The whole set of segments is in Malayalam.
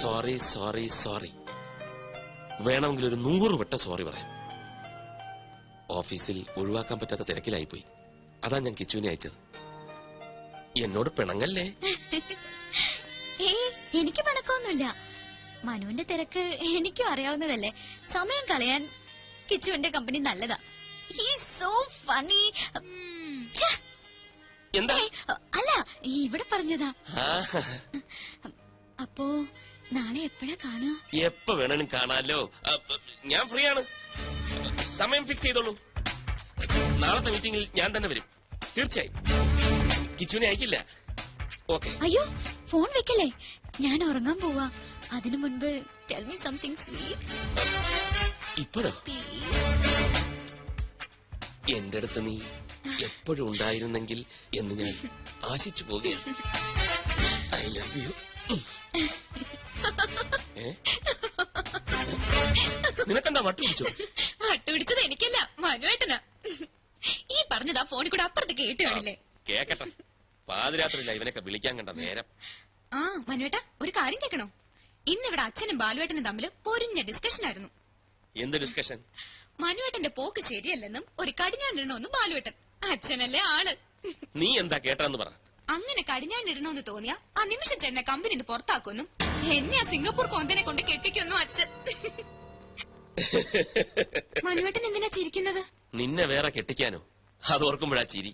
Sorry sorry sorry. വേണമെങ്കിൽ ഒരു 100 വട്ടം സോറി പറയാം. ഓഫീസിൽ ഒഴിവാക്കാൻ പറ്റാത്ത തിരക്കിലായിപ്പോയി. അതാ ഞാൻ കിച്ചുവിനെ അയച്ചത്. എന്നോട് പിണങ്ങല്ലേ? എനിക്ക് പിണക്കൊന്നുമില്ല. മനുവിന്റെ തിരക്ക് എനിക്കും അറിയാവുന്നതല്ലേ. സമയം കളയാൻ കിച്ചുവിന്റെ കമ്പനി നല്ലതാ. So funny. എന്താ? അല്ല, ഇവിടെ പറഞ്ഞതാ. അപ്പോ നാളെ എപ്പോഴാ കാണുക? എപ്പോ വേണേലും കാണാലോ. ഞാൻ ഫ്രീ ആണ്. സമയം ഫിക്സ് ചെയ്തോളൂ. നാളത്തെ മീറ്റിംഗിൽ ഞാൻ തന്നെ വരും. തീർച്ചയായും. കിച്ചുവിനെ അയക്കില്ല. ഓക്കെ. അയ്യോ, ഫോൺ വെക്കല്ലേ. ഞാൻ ഉറങ്ങാൻ പോവാ. അതിനു മുൻപ് ടെൽ മീ സംതിങ് സ്വീറ്റ്. ഇപ്പോഴോ? എന്റെ അടുത്ത് നീ എപ്പോഴും ഉണ്ടായിരുന്നെങ്കിൽ എന്ന് ഞാൻ ആശിച്ചു പോകുകയാണ്. I love you. നിനക്കെന്താ വട്ടുപിടിച്ചോ? വട്ടുപിടിച്ചത് എനിക്കല്ല, മനുവേട്ടനാ. ഈ പറഞ്ഞതാ ഫോണിൽ കൂടെ അപ്പുറത്ത് കേട്ട് കാണില്ലേ? കേക്കട്ടെ. പാതിരാത്രിയില്ല ഇവനൊക്കെ വിളിക്കാൻ കണ്ട നേരം. ആ മനുവേട്ട, ഒരു കാര്യം കേൾക്കണോ? ഇന്നിവിടെ അച്ഛനും ബാലുവേട്ടനും തമ്മിൽ പൊരിഞ്ഞ ഡിസ്കഷൻ ആയിരുന്നു. എന്ത് ഡിസ്കഷൻ? മനുവേട്ടന്റെ പോക്ക് ശരിയല്ലെന്നും ഒരു കടിഞ്ഞാണിടണമെന്നും ബാലുവേട്ടൻ. അച്ഛനല്ലേ ആള്. നീ എന്താ കേട്ടാന്ന് പറ. അങ്ങനെ കടിഞ്ഞാണിടണമെന്ന് തോന്നിയാ ആ നിമിഷം ചേട്ടനെ കമ്പനിന്ന് പുറത്താക്കുമെന്നും എന്നെ ആ സിംഗപ്പൂർ കൊന്തനെ കൊണ്ട് കെട്ടിക്കൊന്നും അച്ഛൻ. മനുവേട്ടൻ എന്തിനാ ചിരിക്കുന്നത്? നിന്നെ വേറെ കെട്ടിക്കാനോ? അതോർക്കുമ്പോഴാ ചിരി.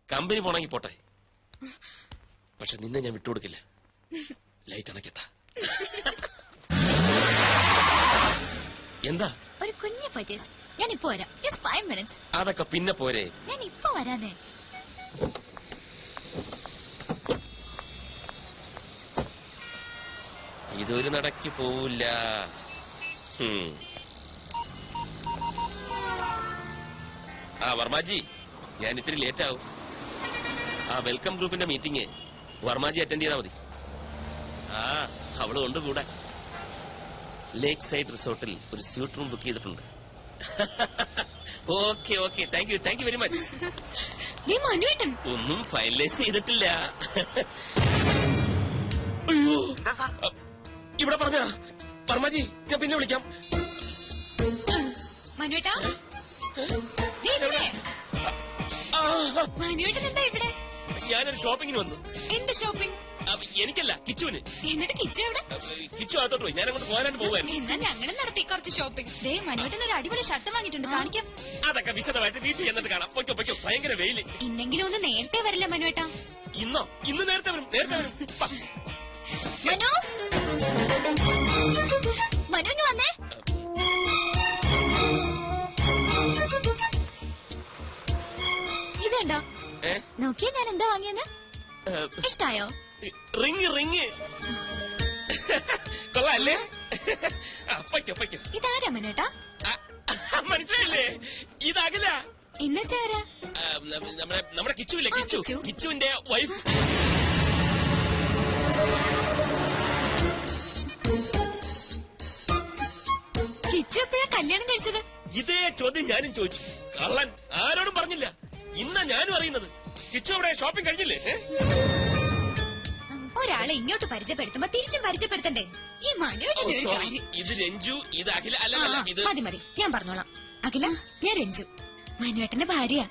കമ്പനി പോണെങ്കി പോട്ടെ, പക്ഷെ നിന്നെ ഞാൻ വിട്ടുകൊടുക്കില്ല. ലൈറ്റ് അണക്കട്ട. എന്താ? ഒരു കുഞ്ഞു പർച്ചേസ്. ഞാൻ ഇപ്പൊ വരാം. Just 5 minutes. അതൊക്കെ പിന്നെ പോരെ. ഞാൻ ഇപ്പൊ വരാനേ. ഇതൊരു നടക്ക് പോവില്ല. ആ വർമാജി, ഞാൻ ഇത്തിരി ലേറ്റ് ആവും. ആ വെൽക്കം ഗ്രൂപ്പിന്റെ മീറ്റിംഗ് വർമാജി അറ്റൻഡ് ചെയ്താൽ മതി. ആ അവള് കൊണ്ട് കൂടെ. ലേക്ക് സൈഡ് റിസോർട്ടിൽ ഒരു സ്യൂട്ട് റൂം ബുക്ക് ചെയ്തിട്ടുണ്ട്. Okay okay, thank you very much. ഒന്നും ഫൈനലൈസ് ചെയ്തിട്ടില്ല. അയ്യോ, ഇവിടെ പറഞ്ഞ വർമാജി, ഞാൻ പിന്നെ വിളിക്കാം. മനുവേട്ടാ, മനുവേട്ടൻ എന്താ ഇവിടെ? ഞാനൊരു ഷോപ്പിങ്ങിന് വന്നു. എന്ത് ഷോപ്പിംഗ്? എനിക്കല്ല, കിച്ചുവിന്. എന്നിട്ട് കിച്ചു എവിടെ? കിച്ചു അകത്തോട്ട് പോയി. ഞാൻ അങ്ങോട്ട് പോകാനായിട്ട് പോവാൻ. എന്നാ ഞങ്ങൾ നടത്തി കുറച്ച് ഷോപ്പിംഗ്. മനുവേട്ടൻ ഒരു അടിപൊളി ഷർട്ട് വാങ്ങിയിട്ടുണ്ട്, കാണിക്കാം. അതൊക്കെ വിശദമായിട്ട് വീട്ടിൽ ചെന്നിട്ട് കാണാം. പൊയ്ക്കോ പൊയ്ക്കോ, ഭയങ്കര വെയില്. ഇന്നെങ്കിലും ഒന്ന് നേരത്തെ വരില്ല മനുവേട്ടാ? ഇന്ന് നേരത്തെ വരും. മനു, മനു വന്നേ. ഇതുണ്ടോ? നോക്കിയേ ഞാൻ എന്താ വാങ്ങിയെന്ന്. ഇഷ്ടായോ? റിങ് കൊള്ളാല്ലേ? പൊയ്ക്കോ. ഇതാരാ മനുവേട്ടാ? മനസ്സിലായില്ലേ? ഇതാകില്ല. എന്നുവെച്ചാരാ? നമ്മുടെ കിച്ചുവില്ലേ, കിച്ചുവിന്റെ വൈഫ്. കിച്ചു എപ്പോഴാ കല്യാണം കഴിച്ചത്? ഇതേ ചോദ്യം ഞാനും ചോദിച്ചു. കള്ളൻ ആരോടും പറഞ്ഞില്ല. ഇന്നാ ഞാനും അറിയുന്നത്. കിച്ചു അവിടെ ഷോപ്പിംഗ് കഴിഞ്ഞില്ലേ? ഒരാളെ ഇങ്ങോട്ട് പരിചയപ്പെടുത്തുമ്പോ തിരിച്ചും പരിചയപ്പെടുത്തണ്ടേ? ഈ മനുവേട്ടന്റെ ഒരു കാര്യം. ഇത് രഞ്ജു, ഇത് അഖില. അല്ല ഇത് മതി, ഞാൻ പറഞ്ഞോളാം. അഖില, ഞാൻ രഞ്ജു, മനുവേട്ടന്റെ ഭാര്യ.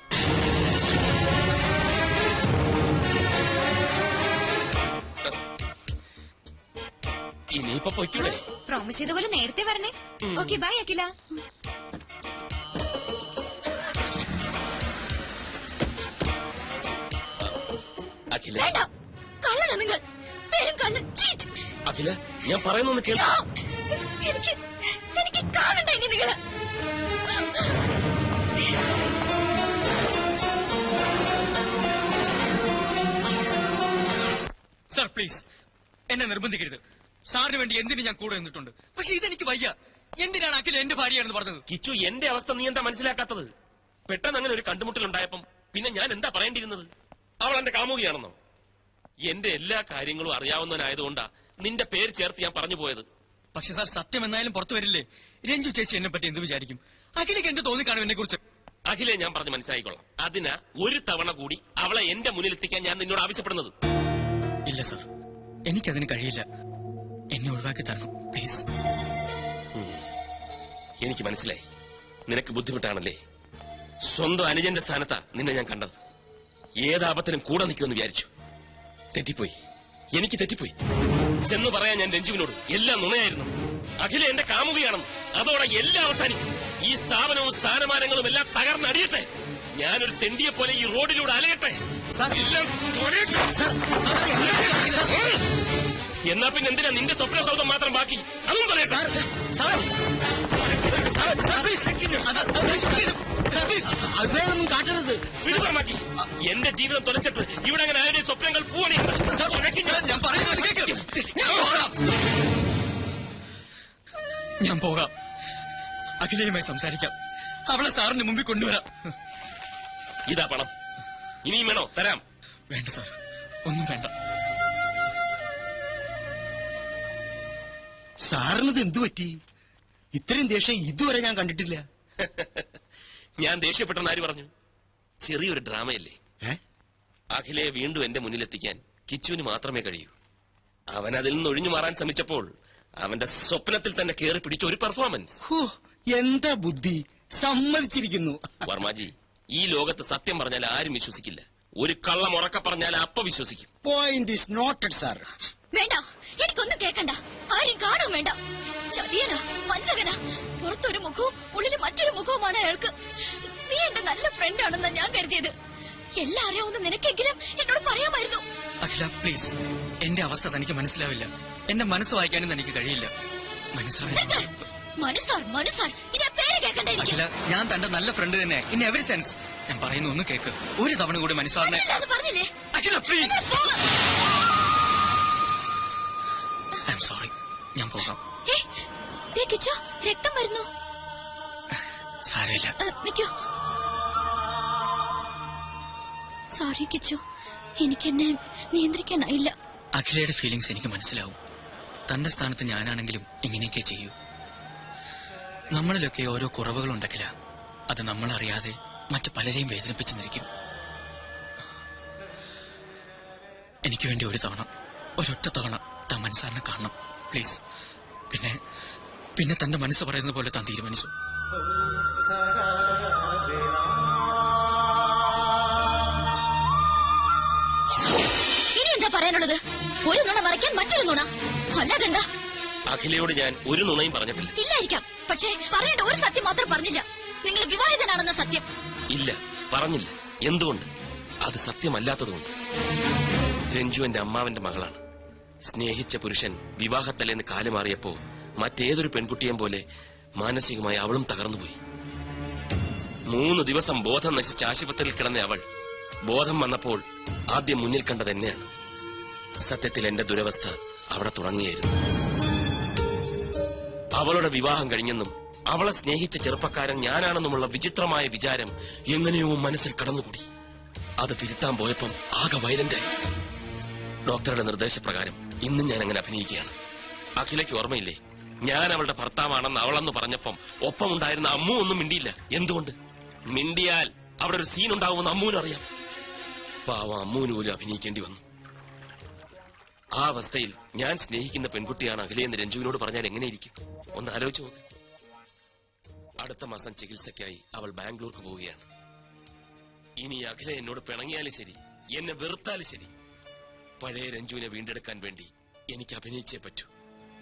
ഇനിയിപ്പൊ പൊയ്ക്കൂടെ? പ്രോമിസ് ചെയ്ത പോലെ നേരത്തെ വരണേ. ഓക്കെ, ബൈ അഖില. അഖില, കള്ളനാ നിങ്ങൾ. അഖില, ഞാൻ പറയുന്നൊന്ന് കേൾക്കൂ. എനിക്ക് കാണണ്ട ഇനി നിങ്ങള്. സാർ പ്ലീസ്, എന്നെ നിർബന്ധിക്കരുത്. സാറിന് വേണ്ടി എന്തിനു ഞാൻ കൂടെ നിന്നിട്ടുണ്ട്. പക്ഷെ ഇതെനിക്ക് വയ്യ. എന്തിനാണ് അഖില എന്റെ ഭാര്യയാണെന്ന് പറഞ്ഞത്? കിച്ചു, എന്റെ അവസ്ഥ നീ എന്താ മനസ്സിലാക്കാത്തത്? പെട്ടെന്ന് അങ്ങനെ ഒരു കണ്ടുമുട്ടലുണ്ടായപ്പം പിന്നെ ഞാൻ എന്താ പറയേണ്ടിയിരുന്നത്? അവൾ എന്റെ കാമുകിയാണെന്നോ? എന്റെ എല്ലാ കാര്യങ്ങളും അറിയാവുന്നവനായതുകൊണ്ടാ നിന്റെ പേര് ചേർത്ത് ഞാൻ പറഞ്ഞു പോയത്. പക്ഷെ സാർ, സത്യം എന്നായാലും പുറത്തു വരില്ലേ? രഞ്ജു ചേച്ചി എന്നെ പറ്റി എന്ത് വിചാരിക്കും? അഖിലേക്ക് എന്ത് തോന്നിക്കാണും എന്നെ കുറിച്ച്? അഖിലെ, ഞാൻ പറഞ്ഞ് മനസ്സിലായിക്കൊള്ളാം. അതിനാ ഒരു തവണ കൂടി അവളെ എന്റെ മുന്നിൽ എത്തിക്കാൻ ഞാൻ നിന്നോട് ആവശ്യപ്പെടുന്നത്. ഇല്ല സാർ, എനിക്കതിന് കഴിയില്ല. എന്നെ ഒഴിവാക്കി തരണം പ്ലീസ്. എനിക്ക് മനസ്സിലായി, നിനക്ക് ബുദ്ധിമുട്ടാണല്ലേ. സ്വന്തം അനുജന്റെ സ്ഥാനത്താ നിന്നെ ഞാൻ കണ്ടത്. ഏതാപത്തിനും കൂടെ നിൽക്കുമെന്ന് വിചാരിച്ചു. തെറ്റിപ്പോയി, എനിക്ക് തെറ്റിപ്പോയി. ചെന്ന് പറയാൻ ഞാൻ രഞ്ജുവിനോട് എല്ലാം നുണയായിരുന്നു. അഖില എന്റെ കാമുകയാണെന്ന്. അതോടെ എല്ലാം അവസാനിക്കും. ഈ സ്ഥാപനവും സ്ഥാനമാനങ്ങളും എല്ലാം തകർന്നടിയട്ടെ. ഞാനൊരു തെണ്ടിയെ പോലെ ഈ റോഡിലൂടെ അലയട്ടെ. എല്ലാം തൊലയട്ടെ. എന്നാ പിന്നെ എന്തിനാ നിന്റെ സ്വപ്ന സൗധം മാത്രം ബാക്കി? അതും പറയാം സാർ. കാട്ടരുത്. മാറ്റി എന്റെ ജീവിതം തുലച്ചിട്ട് ഇവിടെ അങ്ങനെ ആരുടെ സ്വപ്നങ്ങൾ പൂവണിയുണ്ട്. ഞാൻ പോകാം. അഖിലയുമായി സംസാരിക്കാം. അവളെ സാറിന് മുമ്പിൽ കൊണ്ടുവരാം. ഇതാ പണം. ഇനിയും വേണോ? തരാം. വേണ്ട സാർ, ഒന്നും വേണ്ട. സാറിനത് എന്തു പറ്റി? ഇത്രയും ദേഷ്യം ഇതുവരെ ഞാൻ കണ്ടിട്ടില്ല. ഞാൻ ദേഷ്യപ്പെട്ടെന്ന് ആര് പറഞ്ഞു? ചെറിയൊരു ഡ്രാമയല്ലേ. അഖിലയെ വീണ്ടും എന്റെ മുന്നിലെത്തിക്കാൻ കിച്ചുവിന് മാത്രമേ കഴിയൂ. അവൻ അതിൽ നിന്ന് ഒഴിഞ്ഞു മാറാൻ ശ്രമിച്ചപ്പോൾ അവന്റെ സ്വപ്നത്തിൽ തന്നെ കയറി പിടിച്ച ഒരു പെർഫോമൻസ്. എന്താ ബുദ്ധി! സമ്മതിച്ചിരിക്കുന്നു. വർമാജി, ഈ ലോകത്ത് സത്യം പറഞ്ഞാൽ ആരും വിശ്വസിക്കില്ല. ഒരു കള്ളം ഉറക്കെ പറഞ്ഞാൽ അപ്പ വിശ്വസിക്കും. Point is noted sir. വേണ്ട, എനിക്കൊന്നും കേൾക്കണ്ട. ആരും കാണും വേണ്ട. ചതിയനാ, വഞ്ചകനാ. പുറത്തൊരു മുഖവും ഉള്ളിൽ മറ്റൊരു മുഖവുമാണ് അയാൾക്ക്. നീ എന്റെ നല്ല ഫ്രണ്ട് ആണെന്നാ ഞാൻ കരുതിയത്. എല്ലാം അറിയാവുന്ന നിനക്കെങ്കിലും എന്നോട് പറയാമായിരുന്നു. അഖില പ്ലീസ്, എന്റെ അവസ്ഥ തനിക്ക് മനസ്സിലാവില്ല. എന്റെ മനസ്സ് വായിക്കാനും തനിക്ക് കഴിയില്ല. മനസ്സാർ ഇതേ പേര് കേൾക്കണ്ട എനിക്ക്. അഖില, ഞാൻ തന്റെ നല്ല ഫ്രണ്ട് തന്നെ ഇൻ എവറി സെൻസ്. ഞാൻ പറയുന്ന ഒന്ന് കേക്ക്. ഒരു തവണ കൂടി മനസ്സാറിനെ. പറഞ്ഞില്ലേ? അഖില പ്ലീസ്. I am sorry. ഞാൻ പോകാം. കിച്ചു, രക്തം വരുന്നു. സാരമില്ല. നിക്കൂ. സോറി കിച്ചു, എനിക്കെന്നെ നിയന്ത്രിക്കാനായില്ല. അഖിലയുടെ ഫീലിംഗ്സ് എനിക്ക് മനസ്സിലാവും. തന്റെ സ്ഥാനത്ത് ഞാനാണെങ്കിലും ഇങ്ങനെയൊക്കെ ചെയ്യൂ. നമ്മളിലൊക്കെ ഓരോ കുറവുകളുണ്ടക്കില്ല. അത് നമ്മളറിയാതെ മറ്റു പലരെയും വേദനിപ്പിച്ചെന്നിരിക്കും. എനിക്ക് വേണ്ടി ഒരു തവണ, ഒരൊറ്റ തവണ താൻ മനസ്സാറിനെ കാണണം പ്ലീസ്. പിന്നെ തന്റെ മനസ്സ് പറയുന്ന പോലെ താൻ തീരുമാനിച്ചു. ഇനി എന്താ പറയാനുള്ളത്? ഒരു നുണ മറയ്ക്കാൻ മറ്റൊരു നുണ, അല്ലാതെന്താ? അഖിലയോട് ഞാൻ ഒരു നുണയും പറഞ്ഞിട്ടില്ല. ഇല്ലായിരിക്കാം, പക്ഷേ പറയേണ്ട ഒരു സത്യം മാത്രം പറഞ്ഞില്ല. നിങ്ങൾ വിവാഹിതനാണെന്ന സത്യം. ഇല്ല, പറഞ്ഞില്ല. എന്തുകൊണ്ട്? അത് സത്യമല്ലാത്തതുകൊണ്ട്. രഞ്ജു എന്റെ അമ്മാവന്റെ മകളാണ്. സ്നേഹിച്ച പുരുഷൻ വിവാഹത്തലേന്ന് കാലുമാറിയപ്പോ മറ്റേതൊരു പെൺകുട്ടിയെയും പോലെ മാനസികമായി അവളും തകർന്നുപോയി. 3 ദിവസം ബോധം നശിച്ച ആശുപത്രിയിൽ കിടന്ന അവൾ ബോധം വന്നപ്പോൾ ആദ്യം മുന്നിൽ കണ്ടത് എന്നെയാണ്. സത്യത്തിൽ എന്റെ ദുരവസ്ഥ അവിടെ തുടങ്ങിയായിരുന്നു. അവളുടെ വിവാഹം കഴിഞ്ഞെന്നും അവളെ സ്നേഹിച്ച ചെറുപ്പക്കാരൻ ഞാനാണെന്നുമുള്ള വിചിത്രമായ വിചാരം എങ്ങനെയോ മനസ്സിൽ കടന്നുകൂടി. അത് തിരുത്താൻ പോയപ്പം ആകെ വയലന്റായി. ഡോക്ടറുടെ നിർദ്ദേശപ്രകാരം ഇന്നും ഞാൻ അങ്ങനെ അഭിനയിക്കുകയാണ്. അഖിലയ്ക്ക് ഓർമ്മയില്ലേ, ഞാൻ അവളുടെ ഭർത്താവാണെന്ന് അവളെന്ന് പറഞ്ഞപ്പം ഒപ്പമുണ്ടായിരുന്ന അമ്മു ഒന്നും മിണ്ടിയില്ല. എന്തുകൊണ്ട്? മിണ്ടിയാൽ അവിടെ ഒരു സീൻ ഉണ്ടാവുമെന്ന് അമ്മുവിനും അറിയാം. പാവം അമ്മുവിന് പോലും അഭിനയിക്കേണ്ടി വന്നു. ആ അവസ്ഥയിൽ ഞാൻ സ്നേഹിക്കുന്ന പെൺകുട്ടിയാണ് അഖിലയെന്ന് രഞ്ജുവിനോട് പറഞ്ഞാൽ എങ്ങനെയിരിക്കും? ഒന്ന് ആലോചിച്ച് നോക്ക്. അടുത്ത മാസം ചികിത്സയ്ക്കായി അവൾ ബാംഗ്ലൂർക്ക് പോവുകയാണ്. ഇനി അഖില എന്നോട് പിണങ്ങിയാലും ശരി, എന്നെ വെറുത്താലും ശരി, പഴയ രഞ്ജുവിനെ വീണ്ടെടുക്കാൻ വേണ്ടി എനിക്ക് അഭിനയിച്ചേ പറ്റൂ.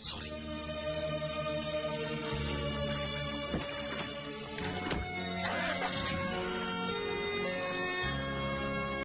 സോറി.